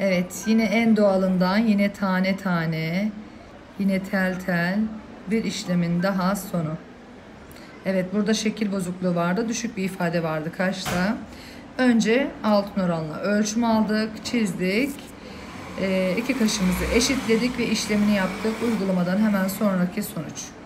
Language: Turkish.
Evet, yine en doğalından, yine tane tane, yine tel tel bir işlemin daha sonu. Evet, burada şekil bozukluğu vardı, düşük bir ifade vardı kaşta. Önce altın oranla ölçüm aldık, çizdik. İki kaşımızı eşitledik ve işlemini yaptık. Uygulamadan hemen sonraki sonuç.